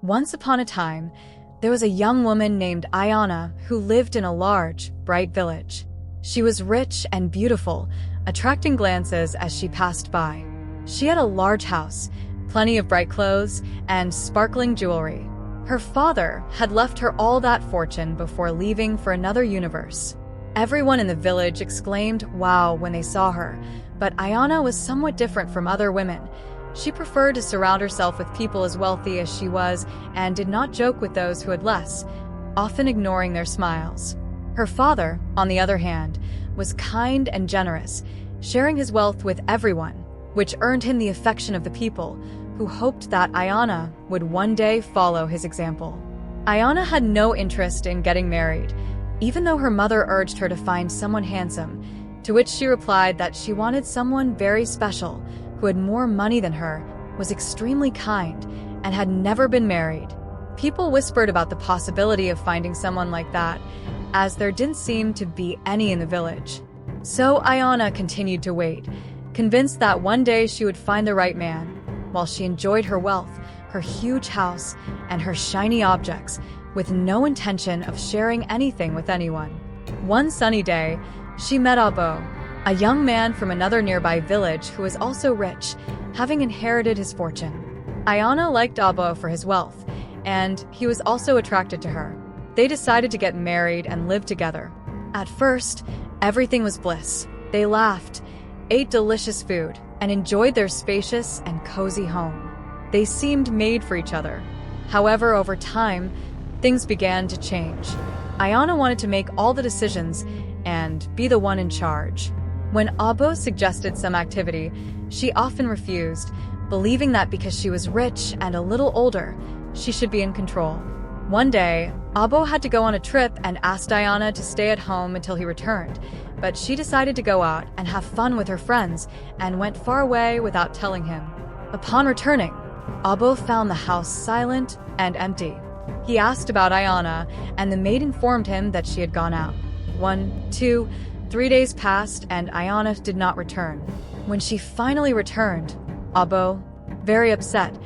Once upon a time, there was a young woman named Ayanna who lived in a large, bright village. She was rich and beautiful, attracting glances as she passed by. She had a large house, plenty of bright clothes, and sparkling jewelry. Her father had left her all that fortune before leaving for another universe. Everyone in the village exclaimed "wow" when they saw her, but Ayanna was somewhat different from other women. She preferred to surround herself with people as wealthy as she was and did not joke with those who had less, often ignoring their smiles. Her father, on the other hand, was kind and generous, sharing his wealth with everyone, which earned him the affection of the people, who hoped that Ayanna would one day follow his example. Ayanna had no interest in getting married, even though her mother urged her to find someone handsome, to which she replied that she wanted someone very special, who had more money than her, was extremely kind, and had never been married. People whispered about the possibility of finding someone like that, as there didn't seem to be any in the village. So Ayanna continued to wait, convinced that one day she would find the right man. While she enjoyed her wealth, her huge house, and her shiny objects, with no intention of sharing anything with anyone. One sunny day, she met Abo, a young man from another nearby village who was also rich, having inherited his fortune. Ayanna liked Abo for his wealth, and he was also attracted to her. They decided to get married and live together. At first, everything was bliss. They laughed, ate delicious food, and enjoyed their spacious and cozy home. They seemed made for each other. However, over time, things began to change. Ayanna wanted to make all the decisions and be the one in charge. When Abo suggested some activity, she often refused, believing that because she was rich and a little older, she should be in control. One day, Abo had to go on a trip and asked Ayanna to stay at home until he returned, but she decided to go out and have fun with her friends and went far away without telling him. Upon returning, Abo found the house silent and empty. He asked about Ayanna, and the maid informed him that she had gone out. 1, 2, 3 days passed, and Ayanna did not return. When she finally returned, Abo, very upset,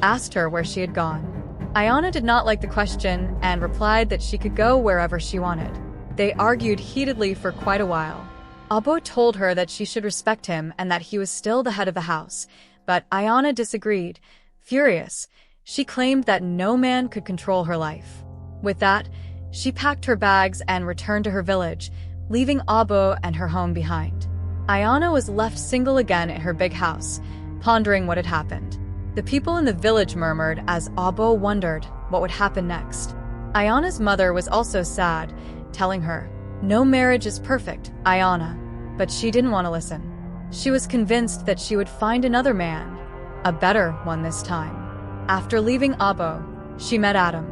asked her where she had gone. Ayanna did not like the question and replied that she could go wherever she wanted. They argued heatedly for quite a while. Abo told her that she should respect him and that he was still the head of the house, but Ayanna disagreed. Furious, she claimed that no man could control her life. With that, she packed her bags and returned to her village, leaving Abo and her home behind. Ayanna was left single again in her big house, pondering what had happened. The people in the village murmured as Abo wondered what would happen next. Ayanna's mother was also sad, telling her, "No marriage is perfect, Ayanna," but she didn't want to listen. She was convinced that she would find another man, a better one this time. After leaving Abo, she met Adam.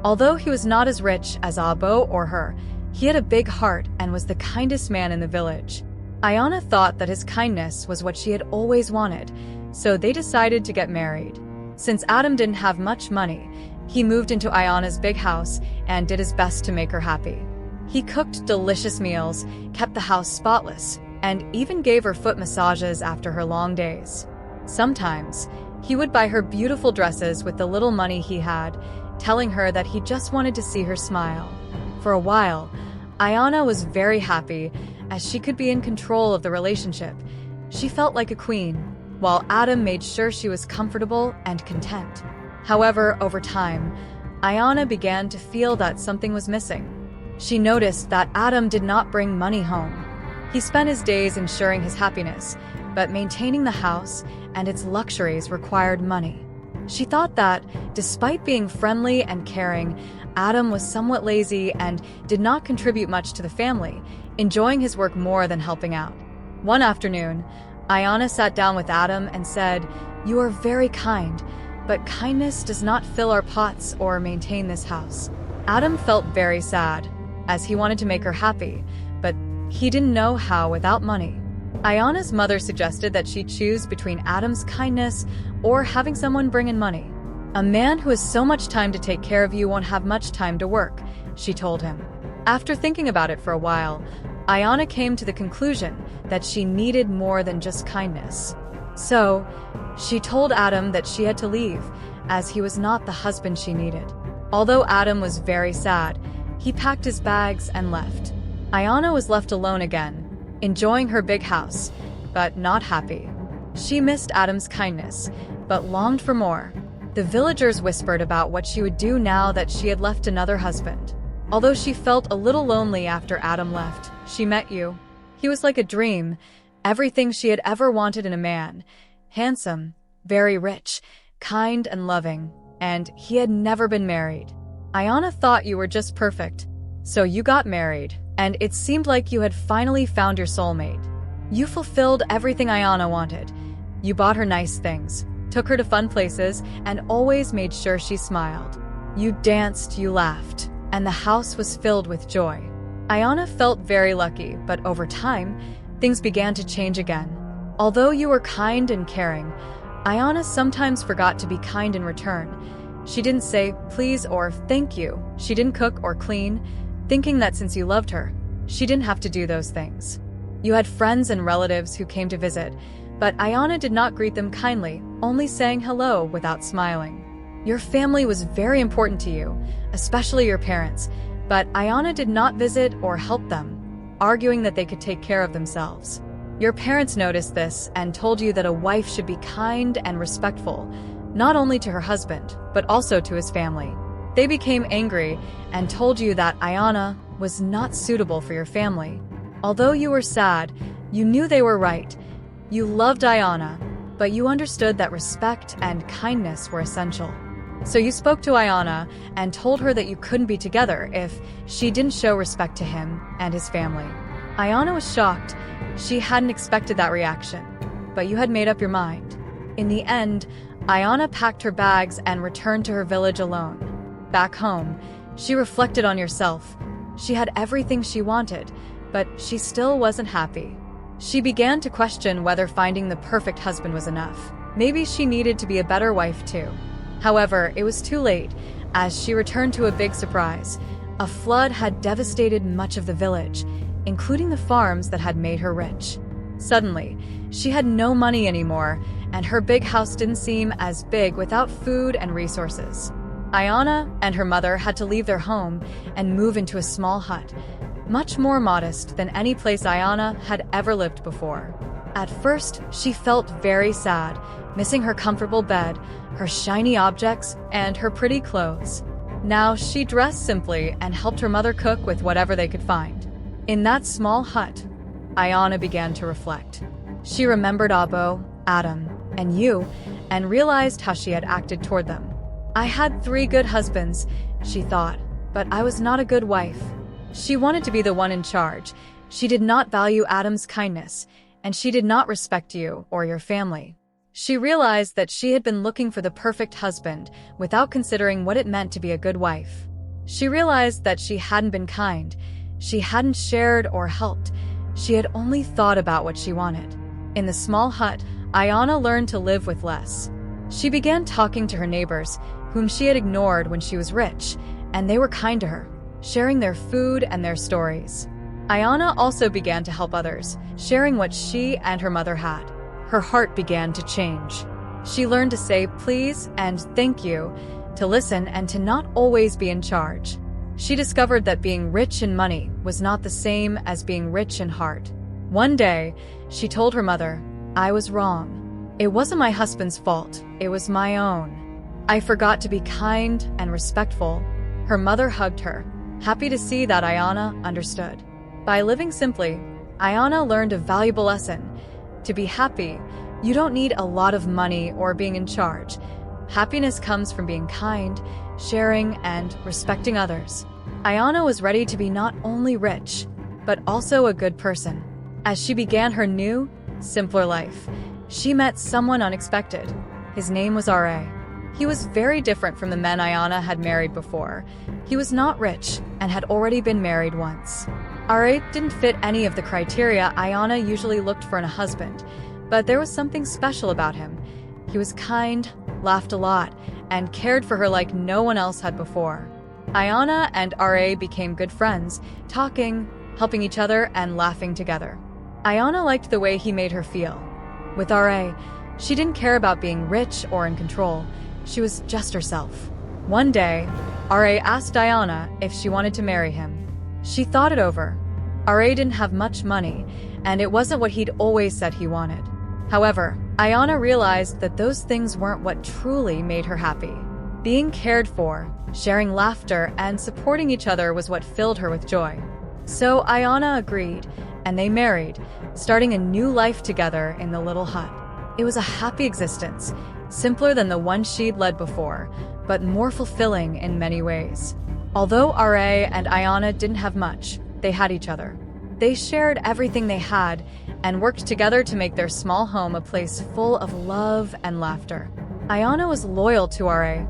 Although he was not as rich as Abo or her, he had a big heart and was the kindest man in the village. Ayanna thought that his kindness was what she had always wanted, so they decided to get married. Since Adam didn't have much money, he moved into Ayanna's big house and did his best to make her happy. He cooked delicious meals, kept the house spotless, and even gave her foot massages after her long days. Sometimes, he would buy her beautiful dresses with the little money he had, telling her that he just wanted to see her smile. For a while, Ayanna was very happy as she could be in control of the relationship. She felt like a queen, while Adam made sure she was comfortable and content. However, over time, Ayanna began to feel that something was missing. She noticed that Adam did not bring money home. He spent his days ensuring his happiness, but maintaining the house and its luxuries required money. She thought that, despite being friendly and caring, Adam was somewhat lazy and did not contribute much to the family, enjoying his work more than helping out. One afternoon, Ayanna sat down with Adam and said, "You are very kind, but kindness does not fill our pots or maintain this house." Adam felt very sad, as he wanted to make her happy, but he didn't know how without money. Ayanna's mother suggested that she choose between Adam's kindness or having someone bring in money. "A man who has so much time to take care of you won't have much time to work," she told him. After thinking about it for a while, Ayanna came to the conclusion that she needed more than just kindness. So, she told Adam that she had to leave, as he was not the husband she needed. Although Adam was very sad, he packed his bags and left. Ayanna was left alone again, enjoying her big house, but not happy. She missed Adam's kindness, but longed for more. The villagers whispered about what she would do now that she had left another husband. Although she felt a little lonely after Adam left, she met you. He was like a dream, everything she had ever wanted in a man. Handsome, very rich, kind and loving, and he had never been married. Ayanna thought you were just perfect. So you got married, and it seemed like you had finally found your soulmate. You fulfilled everything Ayanna wanted. You bought her nice things, took her to fun places, and always made sure she smiled. You danced, you laughed, and the house was filled with joy. Ayanna felt very lucky, but over time, things began to change again. Although you were kind and caring, Ayanna sometimes forgot to be kind in return. She didn't say please or thank you. She didn't cook or clean, thinking that since you loved her, she didn't have to do those things. You had friends and relatives who came to visit, but Ayanna did not greet them kindly, only saying hello without smiling. Your family was very important to you, especially your parents, but Ayanna did not visit or help them, arguing that they could take care of themselves. Your parents noticed this and told you that a wife should be kind and respectful, not only to her husband, but also to his family. They became angry and told you that Ayanna was not suitable for your family. Although you were sad, you knew they were right. You loved Ayanna, but you understood that respect and kindness were essential. So you spoke to Ayanna and told her that you couldn't be together if she didn't show respect to him and his family. Ayanna was shocked. She hadn't expected that reaction, but you had made up your mind. In the end, Ayanna packed her bags and returned to her village alone. Back home, she reflected on yourself. She had everything she wanted, but she still wasn't happy. She began to question whether finding the perfect husband was enough. Maybe she needed to be a better wife too. However, it was too late, as she returned to a big surprise. A flood had devastated much of the village, including the farms that had made her rich. Suddenly, she had no money anymore, and her big house didn't seem as big without food and resources. Ayanna and her mother had to leave their home and move into a small hut, much more modest than any place Ayanna had ever lived before. At first, she felt very sad, missing her comfortable bed, her shiny objects, and her pretty clothes. Now she dressed simply and helped her mother cook with whatever they could find. In that small hut, Ayanna began to reflect. She remembered Abo, Adam, and you, and realized how she had acted toward them. I had 3 good husbands, she thought, but I was not a good wife. She wanted to be the one in charge. She did not value Adam's kindness, and she did not respect you or your family. She realized that she had been looking for the perfect husband without considering what it meant to be a good wife. She realized that she hadn't been kind. She hadn't shared or helped. She had only thought about what she wanted. In the small hut, Ayanna learned to live with less. She began talking to her neighbors, whom she had ignored when she was rich, and they were kind to her, sharing their food and their stories. Ayanna also began to help others, sharing what she and her mother had. Her heart began to change. She learned to say please and thank you, to listen and to not always be in charge. She discovered that being rich in money was not the same as being rich in heart. One day, she told her mother, "I was wrong. It wasn't my husband's fault, it was my own. I forgot to be kind and respectful." Her mother hugged her, happy to see that Ayanna understood. By living simply, Ayanna learned a valuable lesson. To be happy, you don't need a lot of money or being in charge. Happiness comes from being kind, sharing, and respecting others. Ayanna was ready to be not only rich, but also a good person. As she began her new, simpler life, she met someone unexpected. His name was R.A. He was very different from the men Ayanna had married before. He was not rich and had already been married once. R.A. didn't fit any of the criteria Ayanna usually looked for in a husband, but there was something special about him. He was kind, laughed a lot, and cared for her like no one else had before. Ayanna and R.A. became good friends, talking, helping each other, and laughing together. Ayanna liked the way he made her feel. With R.A., she didn't care about being rich or in control. She was just herself. One day, RA asked Ayanna if she wanted to marry him. She thought it over. RA didn't have much money, and it wasn't what he'd always said he wanted. However, Ayanna realized that those things weren't what truly made her happy. Being cared for, sharing laughter, and supporting each other was what filled her with joy. So Ayanna agreed, and they married, starting a new life together in the little hut. It was a happy existence, simpler than the one she'd led before, but more fulfilling in many ways. Although RA and Ayanna didn't have much, they had each other. They shared everything they had and worked together to make their small home a place full of love and laughter. Ayanna was loyal to RA.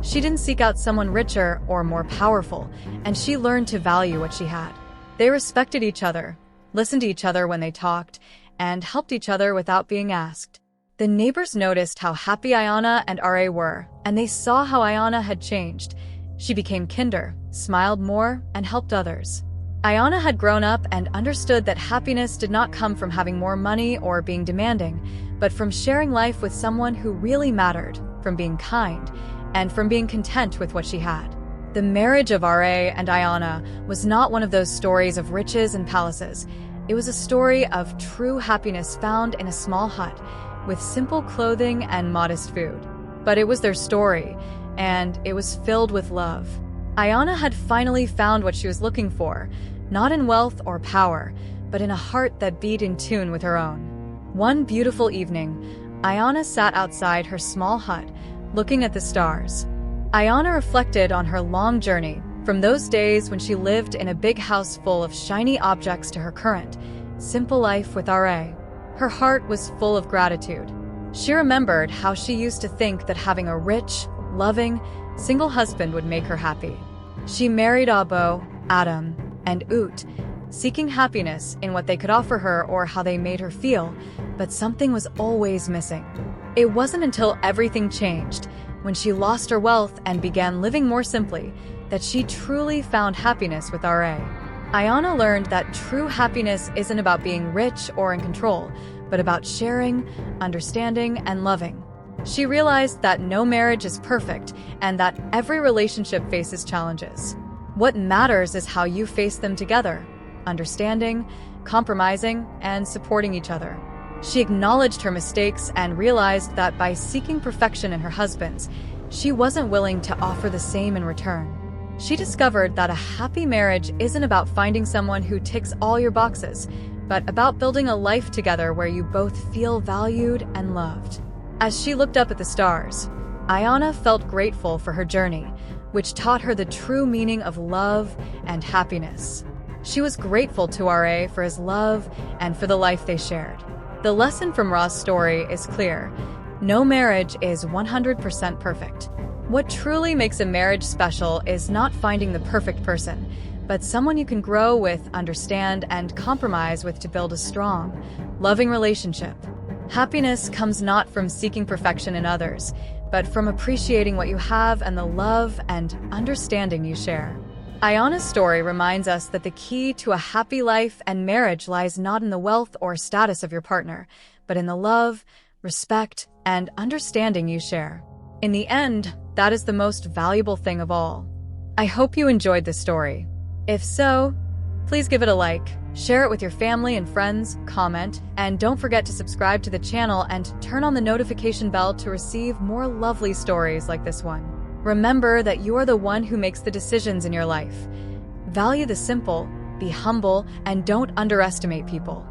She didn't seek out someone richer or more powerful, and she learned to value what she had. They respected each other, listened to each other when they talked, and helped each other without being asked. The neighbors noticed how happy Ayanna and RA were, and they saw how Ayanna had changed. She became kinder, smiled more, and helped others. Ayanna had grown up and understood that happiness did not come from having more money or being demanding, but from sharing life with someone who really mattered, from being kind, and from being content with what she had. The marriage of RA and Ayanna was not one of those stories of riches and palaces. It was a story of true happiness found in a small hut, with simple clothing and modest food. But it was their story, and it was filled with love. Ayanna had finally found what she was looking for, not in wealth or power, but in a heart that beat in tune with her own. One beautiful evening, Ayanna sat outside her small hut, looking at the stars. Ayanna reflected on her long journey, from those days when she lived in a big house full of shiny objects to her current, simple life with RA. Her heart was full of gratitude. She remembered how she used to think that having a rich, loving, single husband would make her happy. She married Abo, Adam, and Oot, seeking happiness in what they could offer her or how they made her feel, but something was always missing. It wasn't until everything changed, when she lost her wealth and began living more simply, that she truly found happiness with RA. Ayanna learned that true happiness isn't about being rich or in control, but about sharing, understanding, and loving. She realized that no marriage is perfect and that every relationship faces challenges. What matters is how you face them together, understanding, compromising, and supporting each other. She acknowledged her mistakes and realized that by seeking perfection in her husbands, she wasn't willing to offer the same in return. She discovered that a happy marriage isn't about finding someone who ticks all your boxes, but about building a life together where you both feel valued and loved. As she looked up at the stars, Ayanna felt grateful for her journey, which taught her the true meaning of love and happiness. She was grateful to RA for his love and for the life they shared. The lesson from Ra's story is clear. No marriage is 100% perfect. What truly makes a marriage special is not finding the perfect person, but someone you can grow with, understand, and compromise with to build a strong, loving relationship. Happiness comes not from seeking perfection in others, but from appreciating what you have and the love and understanding you share. Ayanna's story reminds us that the key to a happy life and marriage lies not in the wealth or status of your partner, but in the love, respect, and understanding you share. In the end, that is the most valuable thing of all. I hope you enjoyed this story. If so, please give it a like, share it with your family and friends, comment, and don't forget to subscribe to the channel and turn on the notification bell to receive more lovely stories like this one. Remember that you are the one who makes the decisions in your life. Value the simple, be humble, and don't underestimate people.